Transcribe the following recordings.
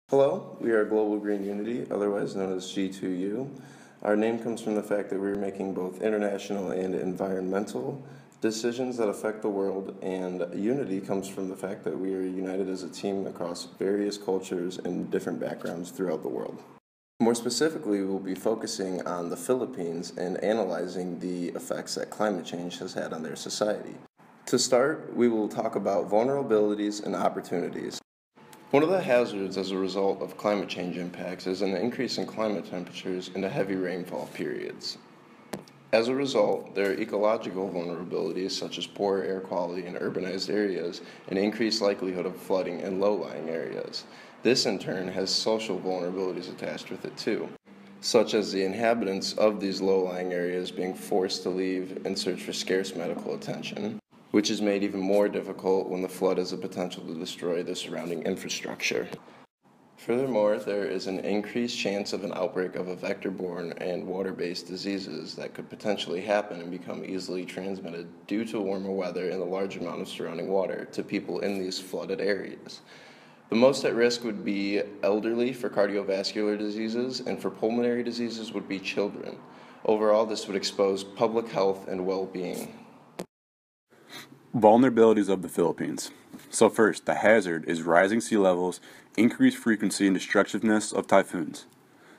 Hello, we are Global Green Unity, otherwise known as G2U. Our name comes from the fact that we are making both international and environmental decisions that affect the world, and unity comes from the fact that we are united as a team across various cultures and different backgrounds throughout the world. More specifically, we'll be focusing on the Philippines and analyzing the effects that climate change has had on their society. To start, we will talk about vulnerabilities and opportunities. One of the hazards as a result of climate change impacts is an increase in climate temperatures and heavy rainfall periods. As a result, there are ecological vulnerabilities such as poor air quality in urbanized areas and increased likelihood of flooding in low-lying areas. This in turn has social vulnerabilities attached with it too, such as the inhabitants of these low-lying areas being forced to leave in search for scarce medical attention, which is made even more difficult when the flood has the potential to destroy the surrounding infrastructure. Furthermore, there is an increased chance of an outbreak of a vector-borne and water-based diseases that could potentially happen and become easily transmitted due to warmer weather and the large amount of surrounding water to people in these flooded areas. The most at risk would be elderly for cardiovascular diseases, and for pulmonary diseases would be children. Overall, this would expose public health and well-being. Vulnerabilities of the Philippines. So first, the hazard is rising sea levels, increased frequency and destructiveness of typhoons.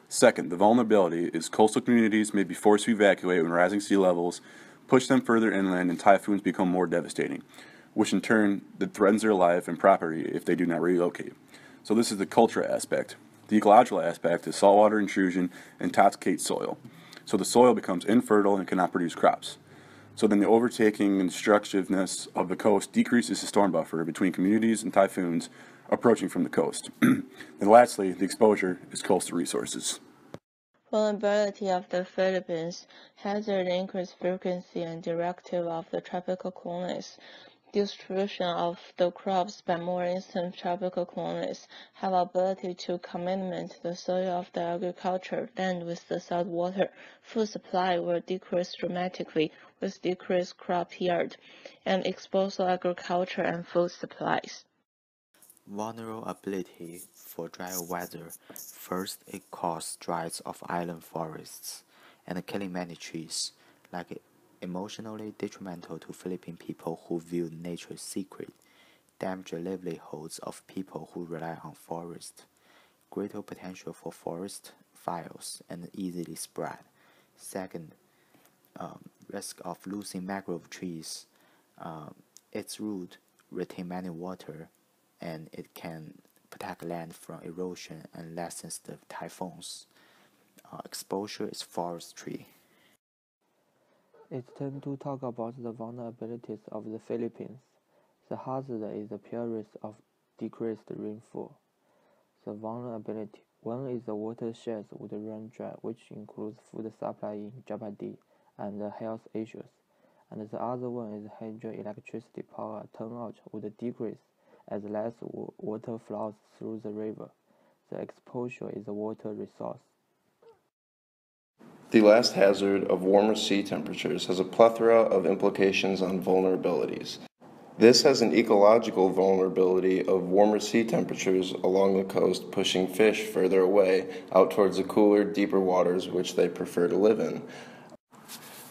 Second, the vulnerability is coastal communities may be forced to evacuate when rising sea levels push them further inland and typhoons become more devastating, which in turn threatens their life and property if they do not relocate. So this is the cultural aspect. The ecological aspect is saltwater intrusion intoxicates soil. So the soil becomes infertile and cannot produce crops. So then the overtaking and destructiveness of the coast decreases the storm buffer between communities and typhoons approaching from the coast. And lastly, the exposure is coastal resources. Vulnerability of the Philippines. Hazard increased frequency and directive of the tropical clones. Distribution of the crops by more instant tropical clones have ability to commitment the soil of the agriculture land with the salt water. Food supply will decrease dramatically with decreased crop yield and expose agriculture and food supplies. Vulnerability for dry weather. First, it causes dries of island forests and killing many trees, like emotionally detrimental to Philippine people who view nature sacred, damage the livelihoods of people who rely on forest, greater potential for forest fires and easily spread. Second, risk of losing mangrove trees. Its root retain many water and it can protect land from erosion and less sensitive typhoons. Exposure is forestry. It's time to talk about the vulnerabilities of the Philippines. The hazard is the periods of decreased rainfall. The vulnerability. One is the watersheds would run dry, which includes food supply in jeopardy and health issues. And the other one is hydroelectricity power turnout would decrease as less water flows through the river. The exposure is a water resource. The last hazard of warmer sea temperatures has a plethora of implications on vulnerabilities. This has an ecological vulnerability of warmer sea temperatures along the coast pushing fish further away out towards the cooler, deeper waters which they prefer to live in.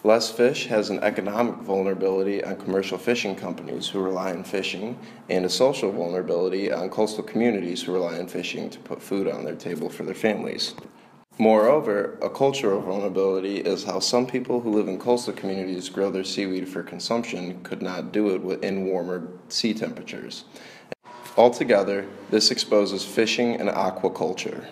Less fish has an economic vulnerability on commercial fishing companies who rely on fishing, and a social vulnerability on coastal communities who rely on fishing to put food on their table for their families. Moreover, a cultural vulnerability is how some people who live in coastal communities grow their seaweed for consumption could not do it within warmer sea temperatures. Altogether, this exposes fishing and aquaculture.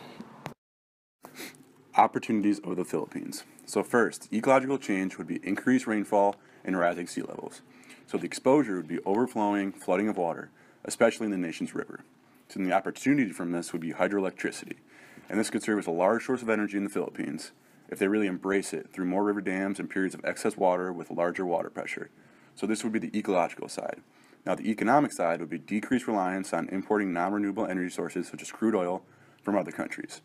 Opportunities of the Philippines. So first, ecological change would be increased rainfall and rising sea levels. So the exposure would be overflowing, flooding of water, especially in the nation's river. So the opportunity from this would be hydroelectricity. And this could serve as a large source of energy in the Philippines if they really embrace it through more river dams and periods of excess water with larger water pressure. So this would be the ecological side. Now the economic side would be decreased reliance on importing non-renewable energy sources such as crude oil from other countries.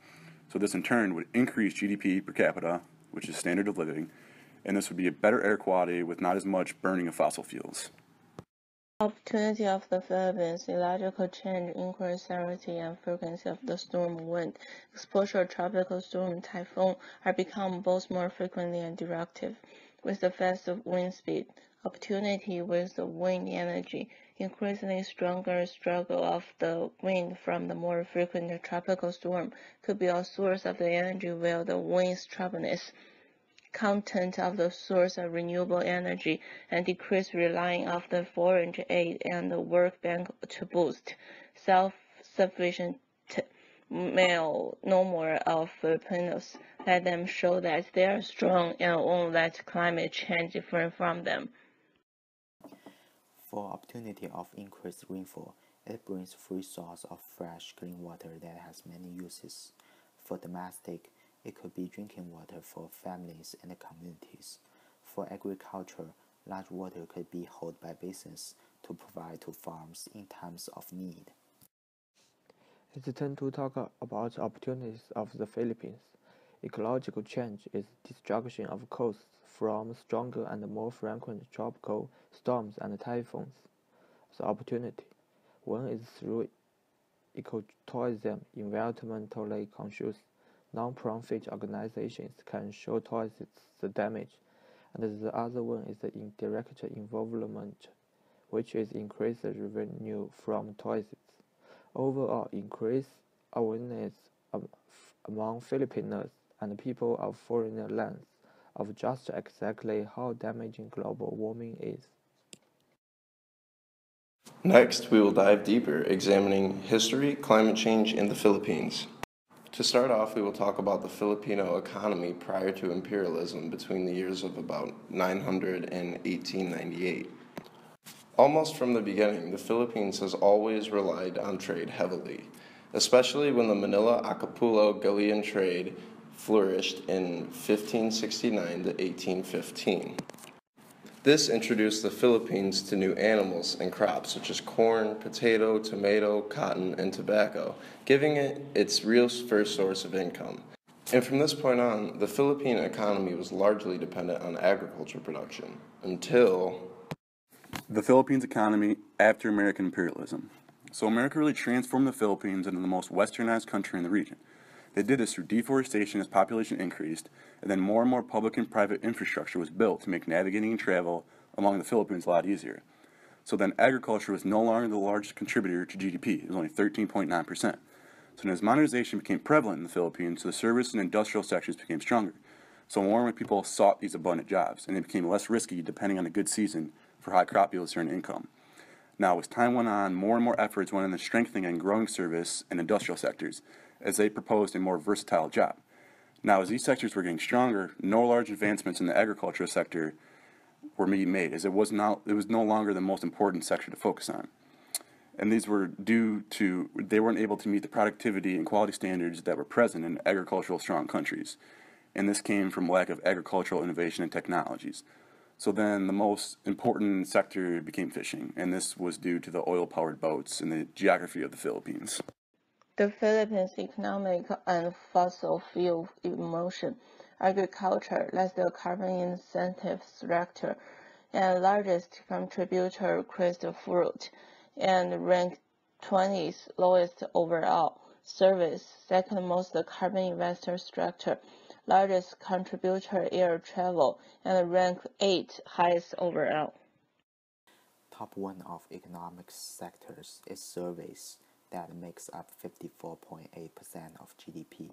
So this in turn would increase GDP per capita, which is standard of living, and this would be a better air quality with not as much burning of fossil fuels. Opportunity of the Philippines, ecological change, increased severity and frequency of the storm wind, exposure to tropical storm, typhoon are become both more frequently and directive, with the fast wind speed. Opportunity with the wind energy, increasingly stronger struggle of the wind from the more frequent tropical storm could be a source of the energy while the wind's sharpness content of the source of renewable energy and decrease relying on the foreign aid and the World Bank to boost self-sufficient no more of Filipinos. Let them show that they are strong and won't let climate change different from them. For opportunity of increased rainfall, it brings free source of fresh, clean water that has many uses. For domestic, it could be drinking water for families and communities. For agriculture, large water could be held by basins to provide to farms in times of need. It's time to talk about opportunities of the Philippines. Ecological change is destruction of coasts from stronger and more frequent tropical storms and typhoons. The opportunity, one is through ecotourism. Environmentally conscious non-profit organizations can show tourists the damage, and the other one is the indirect involvement, which is increased revenue from tourists. Overall, increase awareness among Filipinos and people of foreign lands of just exactly how damaging global warming is. Next, we will dive deeper, examining history, climate change, and the Philippines. To start off, we will talk about the Filipino economy prior to imperialism between the years of about 900 and 1898. Almost from the beginning, the Philippines has always relied on trade heavily, especially when the Manila-Acapulco galleon trade flourished in 1569 to 1815. This introduced the Philippines to new animals and crops such as corn, potato, tomato, cotton, and tobacco, giving it its real first source of income. And from this point on, the Philippine economy was largely dependent on agriculture production until The Philippines economy after American imperialism. So America really transformed the Philippines into the most westernized country in the region. They did this through deforestation as population increased, and then more and more public and private infrastructure was built to make navigating and travel among the Philippines a lot easier. So then agriculture was no longer the largest contributor to GDP. It was only 13.9%. So as modernization became prevalent in the Philippines, the service and industrial sectors became stronger. So more and more people sought these abundant jobs, and they became less risky depending on the good season for high crop yields and income. Now, as time went on, more and more efforts went into strengthening and growing service and industrial sectors, as they proposed a more versatile job. Now, as these sectors were getting stronger, no large advancements in the agricultural sector were being made, as it was no longer the most important sector to focus on. And these were due to they weren't able to meet the productivity and quality standards that were present in agricultural strong countries. And this came from lack of agricultural innovation and technologies. So then the most important sector became fishing, and this was due to the oil-powered boats and the geography of the Philippines. The Philippines' economic and fossil fuel emotion, agriculture, less the carbon incentive structure, and largest contributor Christ fruit, and ranked 20th lowest overall. Service, second most carbon investor structure, largest contributor air travel, and ranked 8th highest overall. Top one of economic sectors is service that makes up 54.8% of GDP.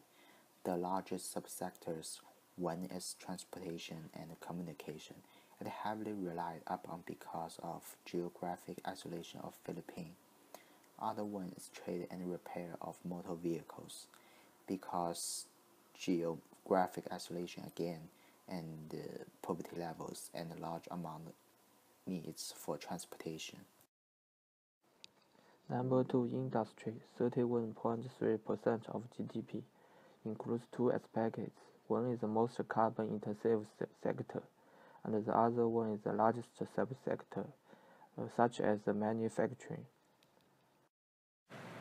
The largest subsectors, one is transportation and communication. It heavily relied upon because of geographic isolation of Philippines. Other one is trade and repair of motor vehicles because geographic isolation again and poverty levels and a large amount needs for transportation. Number 2, industry, 31.3% of GDP, includes two aspects. One is the most carbon-intensive sector, and the other one is the largest subsector, such as the manufacturing.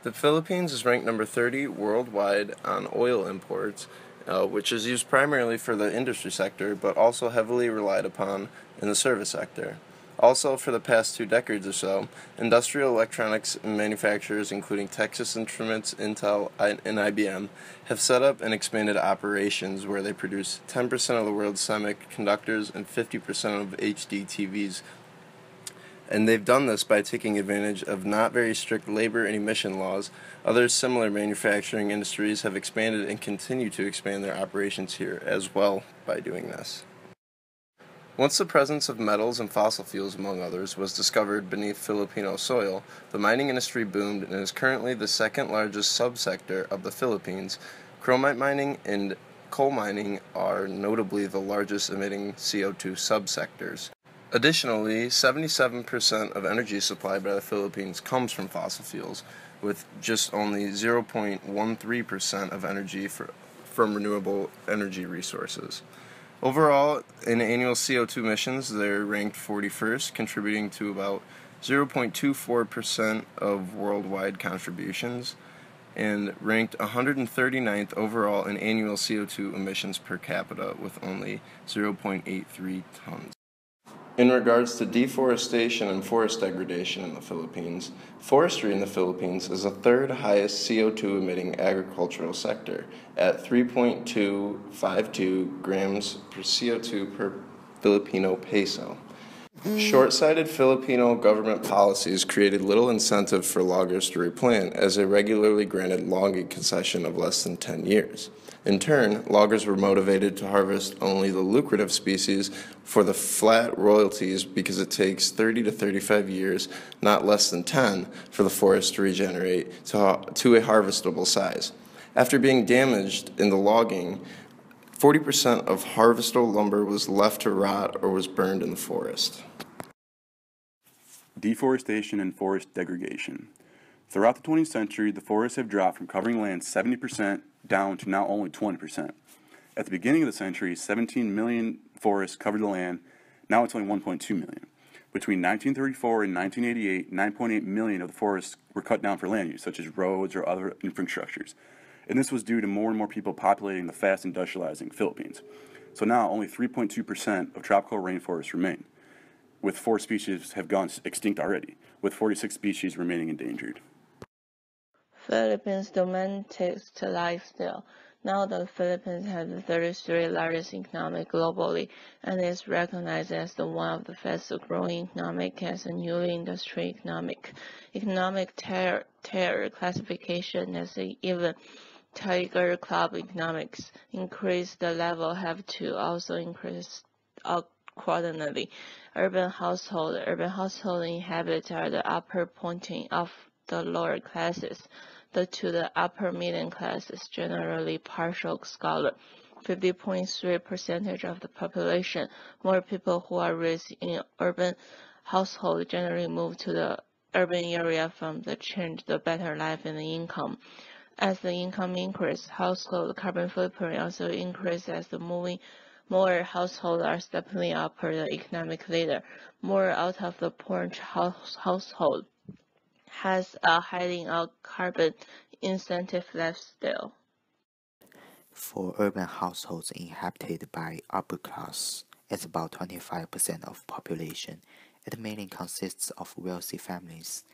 The Philippines is ranked number 30 worldwide on oil imports, which is used primarily for the industry sector, but also heavily relied upon in the service sector. Also, for the past 2 decades or so, industrial electronics manufacturers, including Texas Instruments, Intel, and IBM, have set up and expanded operations where they produce 10% of the world's semiconductors and 50% of HD TVs. And they've done this by taking advantage of not very strict labor and emission laws. Other similar manufacturing industries have expanded and continue to expand their operations here as well by doing this. Once the presence of metals and fossil fuels, among others, was discovered beneath Filipino soil, the mining industry boomed and is currently the second largest subsector of the Philippines. Chromite mining and coal mining are notably the largest emitting CO2 subsectors. Additionally, 77% of energy supplied by the Philippines comes from fossil fuels, with just only 0.13% of energy from renewable energy resources. Overall, in annual CO2 emissions, they're ranked 41st, contributing to about 0.24% of worldwide contributions, and ranked 139th overall in annual CO2 emissions per capita, with only 0.83 tons. In regards to deforestation and forest degradation in the Philippines, forestry in the Philippines is the third highest CO2 emitting agricultural sector at 3.252 grams per CO2 per Filipino peso. Short-sighted Filipino government policies created little incentive for loggers to replant, as they regularly granted logging concession of less than 10 years. In turn, loggers were motivated to harvest only the lucrative species for the flat royalties because it takes 30 to 35 years, not less than 10, for the forest to regenerate to a harvestable size. After being damaged in the logging, 40% of harvestable lumber was left to rot or was burned in the forest. Deforestation and forest degradation. Throughout the 20th century, the forests have dropped from covering land 70% down to now only 20%. At the beginning of the century, 17 million forests covered the land. Now it's only 1.2 million. Between 1934 and 1988, 9.8 million of the forests were cut down for land use, such as roads or other infrastructures. And this was due to more and more people populating the fast industrializing Philippines. So now only 3.2% of tropical rainforests remain, with 4 species have gone extinct already, with 46 species remaining endangered. Philippines' domestic lifestyle. Now the Philippines has the 33rd largest economy globally and is recognized as one of the fastest growing economic as a newly industry economic tier classification as even Tiger Club economics increase the level have to also increase accordingly. Urban household inhabit are the upper pointing of the lower classes. The upper middle class is generally partial scholar. 50.3% of the population, more people who are raised in urban household generally move to the urban area from the change the better life and the income. As the income increases, household carbon footprint also increases as the more households are stepping up the economic ladder. More out of the poor household has a highly carbon incentive lifestyle. For urban households inhabited by upper class, it's about 25% of population. It mainly consists of wealthy families.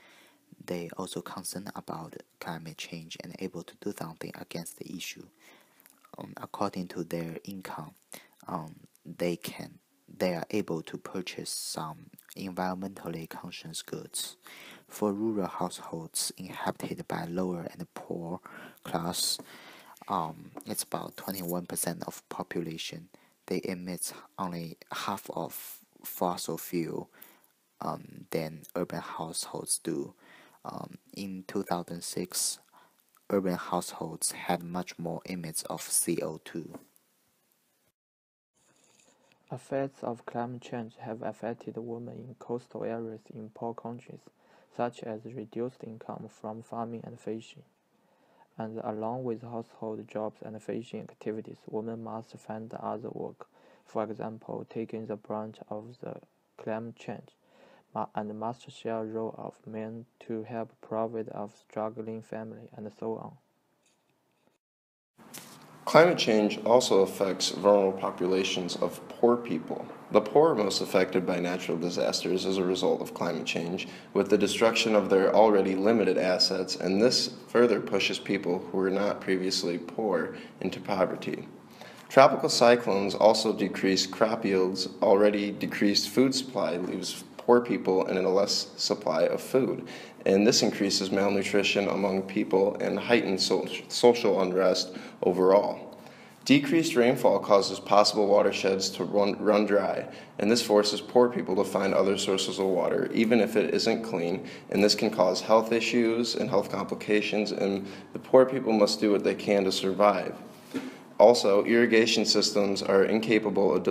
They also concerned about climate change and able to do something against the issue. According to their income, they are able to purchase some environmentally conscious goods. For rural households inhabited by lower and poor class, it's about 21% of population. They emit only half of fossil fuel than urban households do. In 2006, urban households had much more emits of CO2. Effects of climate change have affected women in coastal areas in poor countries, such as reduced income from farming and fishing. And along with household jobs and fishing activities, women must find other work, for example, taking the brunt of the climate change, and must share role of men to help provide of struggling family, and so on. Climate change also affects vulnerable populations of poor people. The poor are most affected by natural disasters as a result of climate change, with the destruction of their already limited assets, and this further pushes people who were not previously poor into poverty. Tropical cyclones also decrease crop yields. Already decreased food supply leaves poor people in a less supply of food, and this increases malnutrition among people and heightens social unrest overall. Decreased rainfall causes possible watersheds to run dry, and this forces poor people to find other sources of water, even if it isn't clean, and this can cause health issues and health complications, and the poor people must do what they can to survive. Also, irrigation systems are incapable of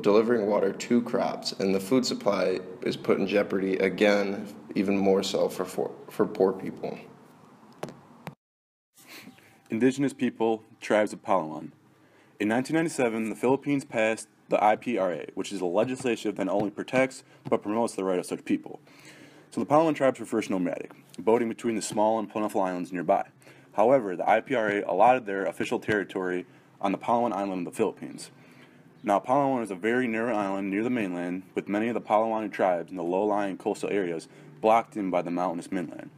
delivering water to crops, and the food supply is put in jeopardy again, even more so for poor people. Indigenous people, tribes of Palawan. In 1997, the Philippines passed the IPRA, which is a legislation that not only protects but promotes the right of such people. So the Palawan tribes were first nomadic, boating between the small and plentiful islands nearby. However, the IPRA allotted their official territory on the Palawan island of the Philippines. Now, Palawan is a very narrow island near the mainland, with many of the Palawani tribes in the low-lying coastal areas blocked in by the mountainous mainland.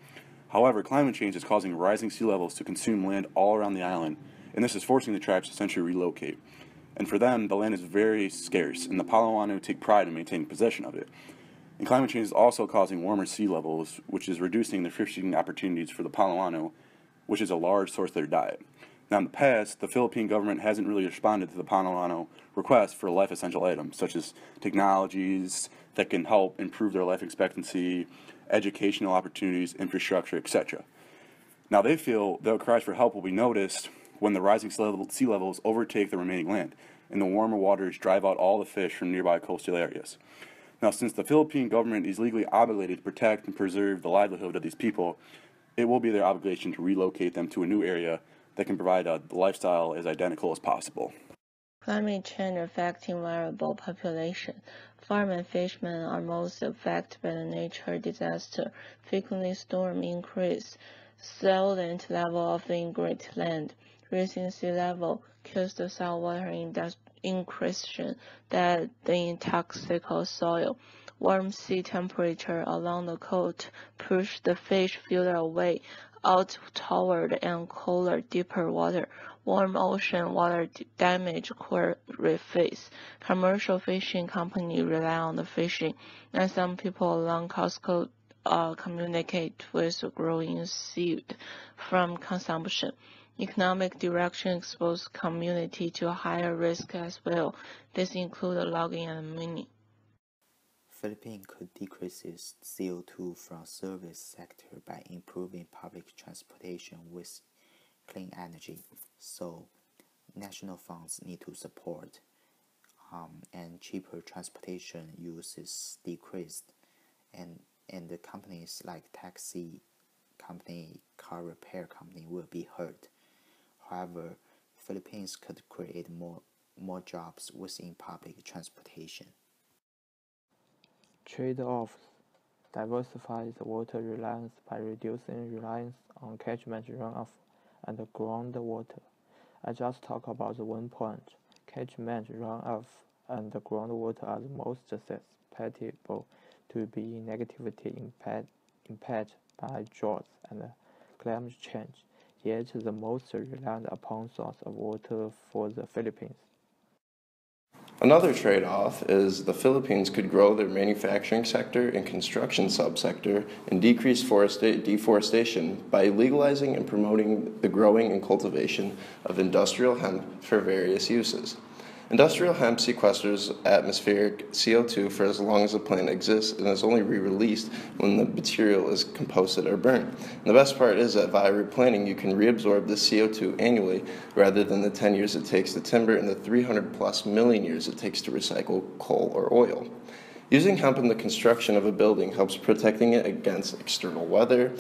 However, climate change is causing rising sea levels to consume land all around the island, and this is forcing the tribes to essentially relocate. And for them, the land is very scarce, and the Palawani take pride in maintaining possession of it. And climate change is also causing warmer sea levels, which is reducing the fishing opportunities for the Palawano, which is a large source of their diet. Now, in the past, the Philippine government hasn't really responded to the Palawano requests for life essential items, such as technologies that can help improve their life expectancy, educational opportunities, infrastructure, etc. Now, they feel their cries for help will be noticed when the rising sea levels overtake the remaining land, and the warmer waters drive out all the fish from nearby coastal areas. Now, since the Philippine government is legally obligated to protect and preserve the livelihood of these people, it will be their obligation to relocate them to a new area that can provide a lifestyle as identical as possible. Climate change affecting vulnerable population. Farm and fishermen are most affected by the nature disaster. Frequently storm increase, salient level of ingrid land. Rising sea level kills the saltwater increase that the intoxical soil. Warm sea temperature along the coast push the fish filter away out toward and cooler, deeper water. Warm ocean water damage coral reefs. Commercial fishing companies rely on the fishing, and some people along coast communicate with growing seaweed from consumption. Economic direction exposes community to higher risk as well. This includes logging and mining. Philippines could decrease its CO2 from service sector by improving public transportation with clean energy. So national funds need to support and cheaper transportation use is decreased, and the companies like taxi company, car repair company will be hurt. However, Philippines could create more jobs within public transportation. Trade-offs. Diversify the water reliance by reducing reliance on catchment runoff and groundwater. I just talked about the one point. Catchment runoff and groundwater are the most susceptible to be negatively impacted by droughts and climate change, yet the most reliant upon source of water for the Philippines. Another trade-off is the Philippines could grow their manufacturing sector and construction subsector and decrease deforestation by legalizing and promoting the growing and cultivation of industrial hemp for various uses. Industrial hemp sequesters atmospheric CO2 for as long as the plant exists and is only re-released when the material is composted or burned. And the best part is that via replanting, you can reabsorb this CO2 annually rather than the 10 years it takes to timber and the 300 plus million years it takes to recycle coal or oil. Using hemp in the construction of a building helps protecting it against external weather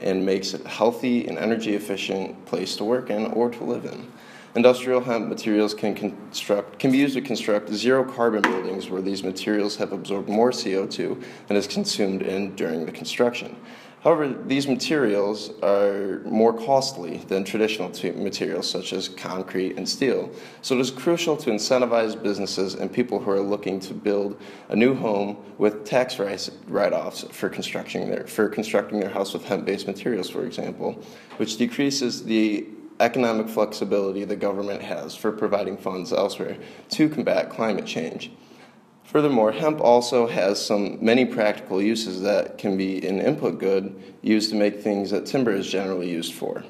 and makes it a healthy and energy efficient place to work in or to live in. Industrial hemp materials can be used to construct zero-carbon buildings where these materials have absorbed more CO2 than is consumed during the construction. However, these materials are more costly than traditional materials such as concrete and steel. So it is crucial to incentivize businesses and people who are looking to build a new home with tax write-offs for constructing their house with hemp-based materials, for example, which decreases the economic flexibility the government has for providing funds elsewhere to combat climate change. Furthermore, hemp also has many practical uses that can be an input good used to make things that timber is generally used for.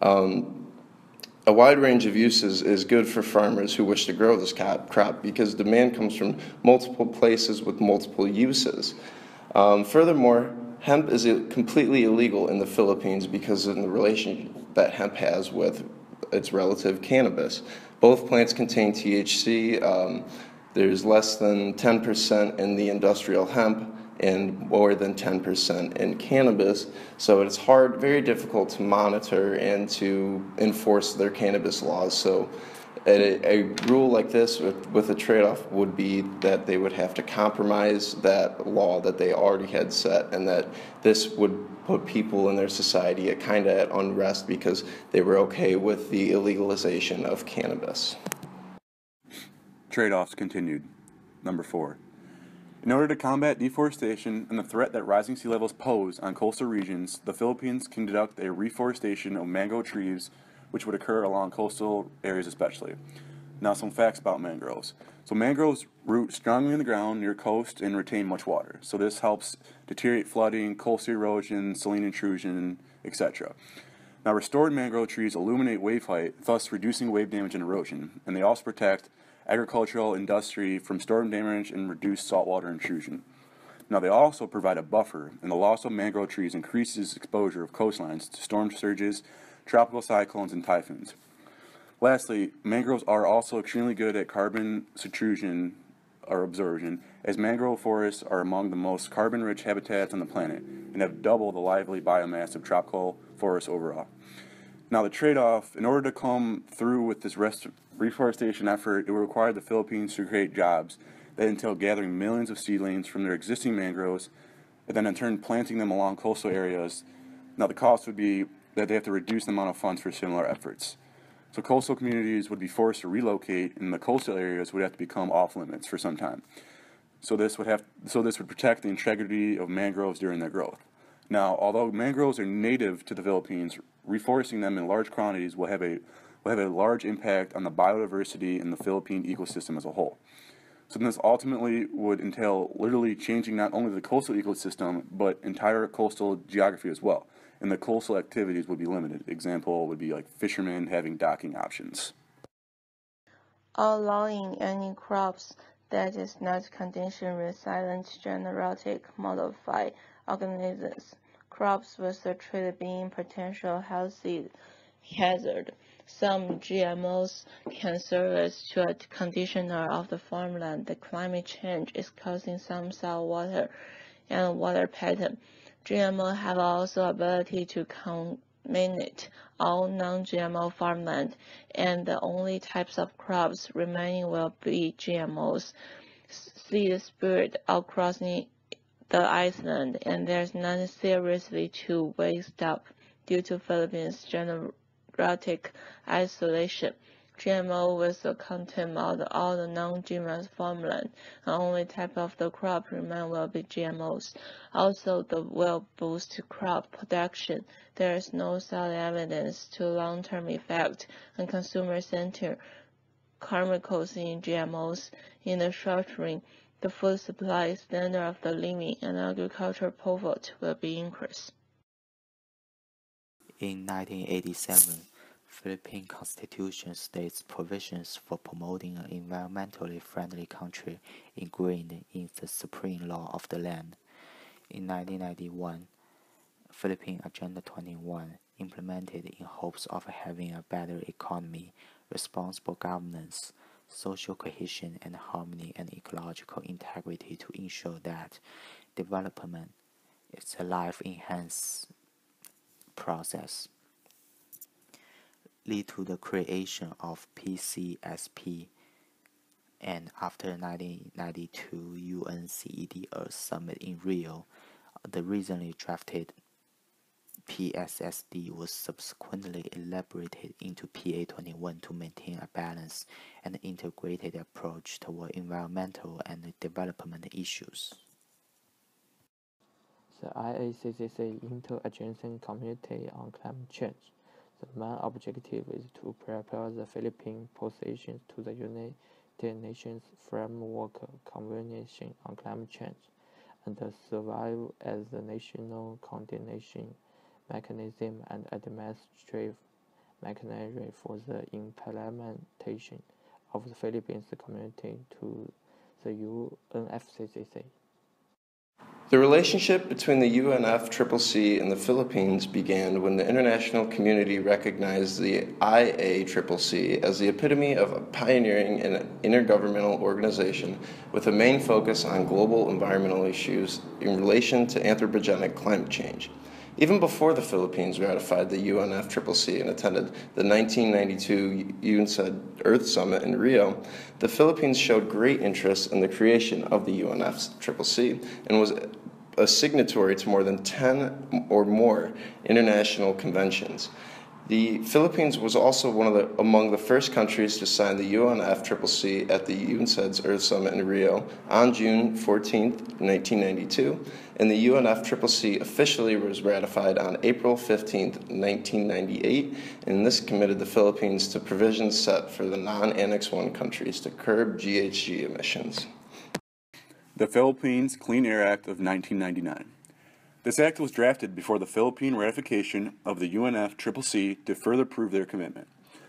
A wide range of uses is good for farmers who wish to grow this crop because demand comes from multiple places with multiple uses. Furthermore, hemp is completely illegal in the Philippines because of the relation that hemp has with its relative cannabis. Both plants contain THC. There's less than 10% in the industrial hemp and more than 10% in cannabis. So it's very difficult to monitor and to enforce their cannabis laws. So a rule like this with a trade-off would be that they would have to compromise that law that they already had set, and that this would put people in their society at unrest because they were okay with the illegalization of cannabis. Trade-offs continued. Number 4. In order to combat deforestation and the threat that rising sea levels pose on coastal regions, the Philippines conduct a reforestation of mangrove trees, which would occur along coastal areas especially. Now some facts about mangroves. So mangroves root strongly in the ground near coast and retain much water. So this helps deteriorate flooding, coastal erosion, saline intrusion, etc. Now restored mangrove trees illuminate wave height, thus reducing wave damage and erosion, and they also protect agricultural industry from storm damage and reduce saltwater intrusion. Now they also provide a buffer, and the loss of mangrove trees increases exposure of coastlines to storm surges, tropical cyclones, and typhoons. Lastly, mangroves are also extremely good at carbon substitution or absorption, as mangrove forests are among the most carbon-rich habitats on the planet and have double the lively biomass of tropical forests overall. Now the trade-off, in order to come through with this reforestation effort, it will require the Philippines to create jobs that entail gathering millions of seedlings from their existing mangroves and then in turn planting them along coastal areas. Now the cost would be that they have to reduce the amount of funds for similar efforts. So coastal communities would be forced to relocate, and the coastal areas would have to become off limits for some time. So this would protect the integrity of mangroves during their growth. Now, although mangroves are native to the Philippines, reforesting them in large quantities will have a large impact on the biodiversity in the Philippine ecosystem as a whole. So this ultimately would entail literally changing not only the coastal ecosystem, but entire coastal geography as well. And the coastal activities would be limited. Example would be like fishermen having docking options. Allowing any crops that is not condition resilient genetic modified organisms. Crops with the trait being potential health hazard. Some GMOs can serve as to a conditioner of the farmland. The climate change is causing some soil water and water pattern. GMO have also ability to contaminate all non-GMO farmland, and the only types of crops remaining will be GMOs. Seed spread across the island, and there's none seriously to waste up due to Philippines' genetic isolation. GMO with the content of all the non-GMO farmland. The only type of the crop remain will be GMOs. Also, the will boost crop production. There is no solid evidence to long-term effect on consumer center chemicals in GMOs. In the short run, the food supply, standard of the living, and agricultural profit will be increased. In 1987, Philippine Constitution states provisions for promoting an environmentally friendly country ingrained in the supreme law of the land. In 1991, Philippine Agenda 21, implemented in hopes of having a better economy, responsible governance, social cohesion and harmony, and ecological integrity to ensure that development is a life-enhancing process, lead to the creation of PCSP, and after 1992 UNCED Earth Summit in Rio, the recently drafted PSSD was subsequently elaborated into PA21 to maintain a balanced and integrated approach toward environmental and development issues. The IACCC Interagency Committee on Climate Change. The main objective is to prepare the Philippine position to the United Nations Framework Convention on Climate Change and survive as the national coordination mechanism and administrative mechanism for the implementation of the Philippines community to the UNFCCC. The relationship between the UNFCCC and the Philippines began when the international community recognized the IACCC as the epitome of a pioneering and intergovernmental organization with a main focus on global environmental issues in relation to anthropogenic climate change. Even before the Philippines ratified the UNFCCC and attended the 1992 UNCED Earth Summit in Rio, the Philippines showed great interest in the creation of the UNFCCC and was a signatory to more than 10 or more international conventions. The Philippines was also among the first countries to sign the UNFCCC at the UNCED's Earth Summit in Rio on June 14, 1992, and the UNFCCC officially was ratified on April 15, 1998, and this committed the Philippines to provisions set for the non-Annex I countries to curb GHG emissions. The Philippines Clean Air Act of 1999. This act was drafted before the Philippine ratification of the UNFCCC to further prove their commitment.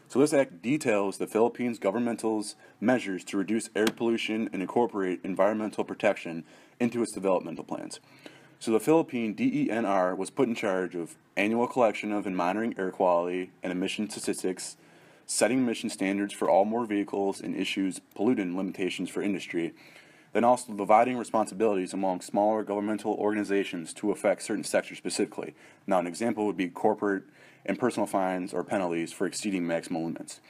So this act details the Philippines governmental's measures to reduce air pollution and incorporate environmental protection into its developmental plans. So the Philippine DENR was put in charge of annual collection of and monitoring air quality and emission statistics, setting emission standards for all motor vehicles and issues pollutant limitations for industry, then also dividing responsibilities among smaller governmental organizations to affect certain sectors specifically. Now, an example would be corporate and personal fines or penalties for exceeding maximum limits.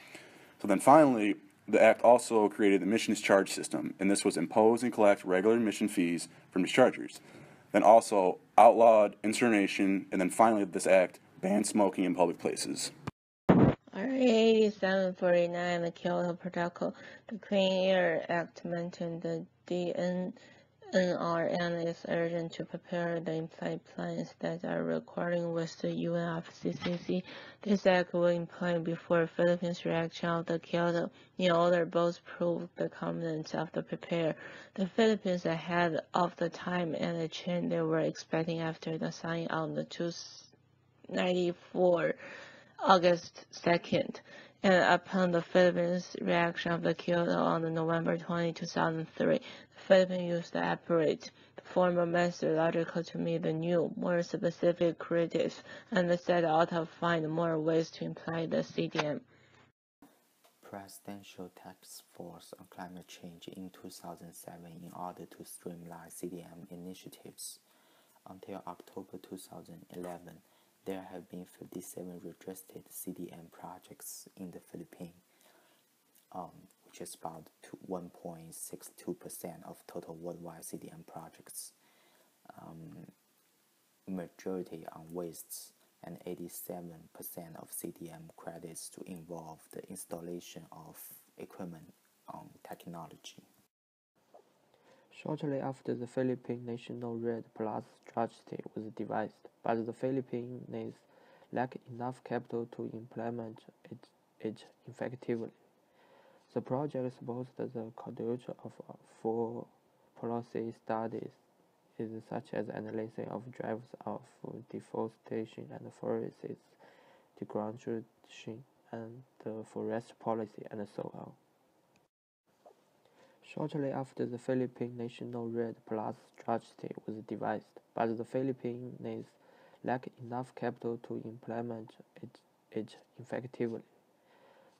So then finally, the Act also created the emissions charge system, and this was impose and collect regular emission fees from dischargers. Then also outlawed incineration, and then finally this Act banned smoking in public places. RA-8749, the Kyoto Protocol, the Clean Air Act maintained the DNR and is urgent to prepare the implied plans that are recording with the UNFCCC. This act will imply before Philippines' reaction of the Kyoto in order both prove the competence of the prepare the Philippines ahead of the time and the change they were expecting after the signing on the 294 August 2nd, and upon the Philippines' reaction of the Kyoto on November 20, 2003, the Philippines used the appropriate formal methodological to meet the new, more specific criteria and set out to find more ways to imply the CDM. Presidential Task Force on Climate Change in 2007 in order to streamline CDM initiatives. Until October 2011, there have been 57 registered CDM projects in the Philippines, which is about 1.62% of total worldwide CDM projects. Majority on wastes, and 87% of CDM credits to involve the installation of equipment on technology. Shortly after the Philippine National Red Plus strategy was devised, but the Philippines lacked enough capital to implement it effectively. The project supposed the conduct of four policy studies, such as analysis of drivers of deforestation and forest degradation and the forest policy and so on. Shortly after the Philippine National Red Plus strategy was devised, but the Philippines lacked enough capital to implement it effectively.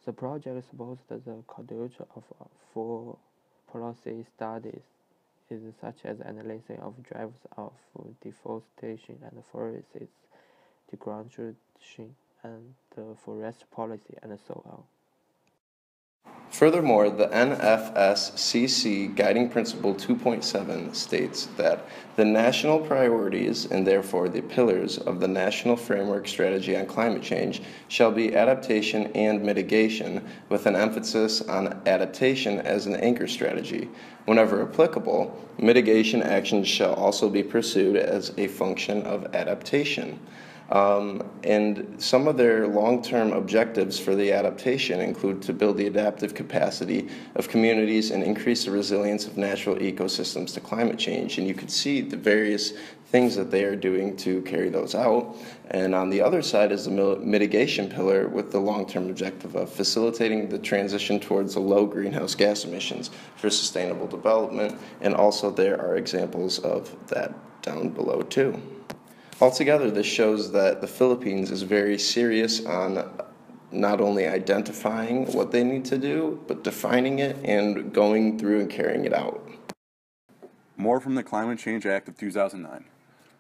The project supposed the conduct of four policy studies, such as analysis of drivers of deforestation and forest degradation and the forest policy and so on. Furthermore, the NFSCC Guiding Principle 2.7 states that the national priorities and therefore the pillars of the National Framework Strategy on Climate Change shall be adaptation and mitigation, with an emphasis on adaptation as an anchor strategy. Whenever applicable, mitigation actions shall also be pursued as a function of adaptation. And some of their long-term objectives for the adaptation include to build the adaptive capacity of communities and increase the resilience of natural ecosystems to climate change. And you can see the various things that they are doing to carry those out. And on the other side is the mitigation pillar with the long-term objective of facilitating the transition towards the low greenhouse gas emissions for sustainable development. And also there are examples of that down below too. Altogether, this shows that the Philippines is very serious on not only identifying what they need to do, but defining it and going through and carrying it out. More from the Climate Change Act of 2009.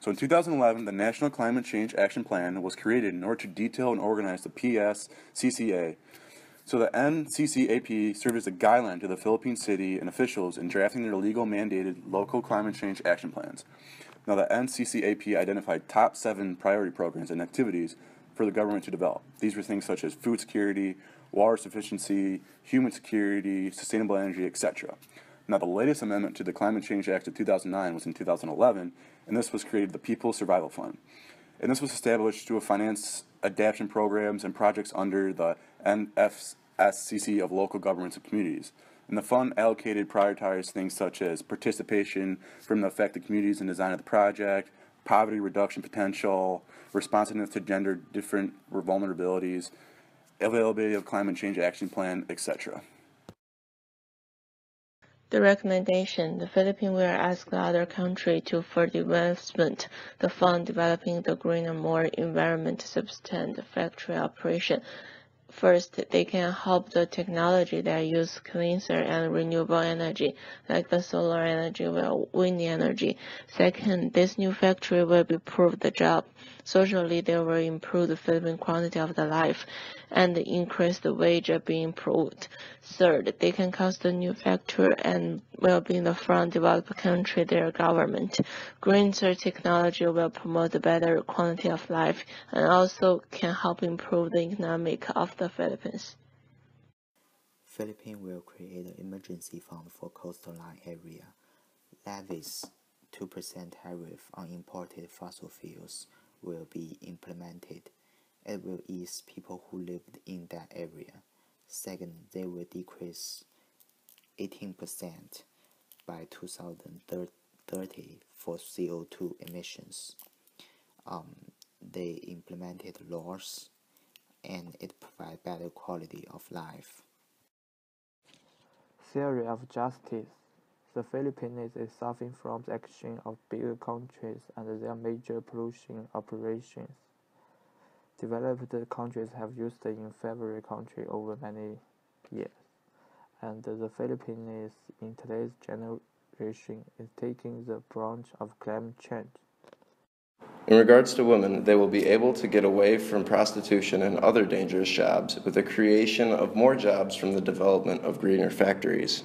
So in 2011, the National Climate Change Action Plan was created in order to detail and organize the PSCCA. So the NCCAP served as a guideline to the Philippine city and officials in drafting their legal mandated local climate change action plans. Now, the NCCAP identified top 7 priority programs and activities for the government to develop. These were things such as food security, water sufficiency, human security, sustainable energy, etc. Now, the latest amendment to the Climate Change Act of 2009 was in 2011, and this was created the People's Survival Fund. And this was established to finance adaptation programs and projects under the NFSCC of local governments and communities. And the fund allocated prioritized things such as participation from the affected communities in design of the project, poverty reduction potential, responsiveness to gender different vulnerabilities, availability of climate change action plan, etc. The recommendation: the Philippines will ask the other country to further investment the fund developing the greener, more environment sustained factory operation. First, they can help the technology that use cleaner and renewable energy, like the solar energy or wind energy. Second, this new factory will improve the job. Socially, they will improve the Philippine quality of the life and increase the wage being improved. Third, they can cost the new factory and will be in the front developed country, their government. Greener technology will promote the better quality of life and also can help improve the economic of the Philippines. Philippines will create an emergency fund for coastline area, levies 2% tariff on imported fossil fuels will be implemented. It will ease people who lived in that area. Second, they will decrease 18% by 2030 for CO2 emissions. They implemented laws and it provides better quality of life. Theory of justice. The Philippines is suffering from the action of bigger countries and their major pollution operations. Developed countries have used it in every country over many years, and the Philippines in today's generation is taking the brunt of climate change. In regards to women, they will be able to get away from prostitution and other dangerous jobs with the creation of more jobs from the development of greener factories.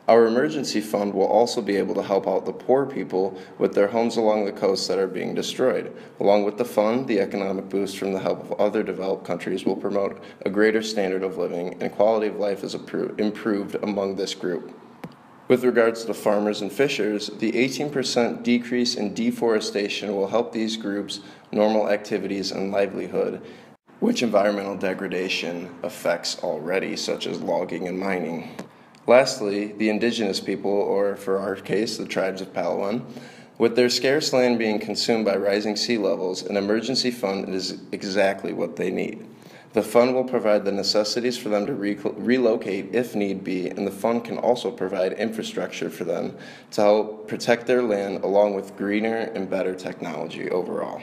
Our emergency fund will also be able to help out the poor people with their homes along the coast that are being destroyed. Along with the fund, the economic boost from the help of other developed countries will promote a greater standard of living, and quality of life is improved among this group. With regards to farmers and fishers, the 18% decrease in deforestation will help these groups' normal activities and livelihood, which environmental degradation affects already, such as logging and mining. Lastly, the indigenous people, or for our case, the tribes of Palawan, with their scarce land being consumed by rising sea levels, an emergency fund is exactly what they need. The fund will provide the necessities for them to relocate if need be, and the fund can also provide infrastructure for them to help protect their land along with greener and better technology overall.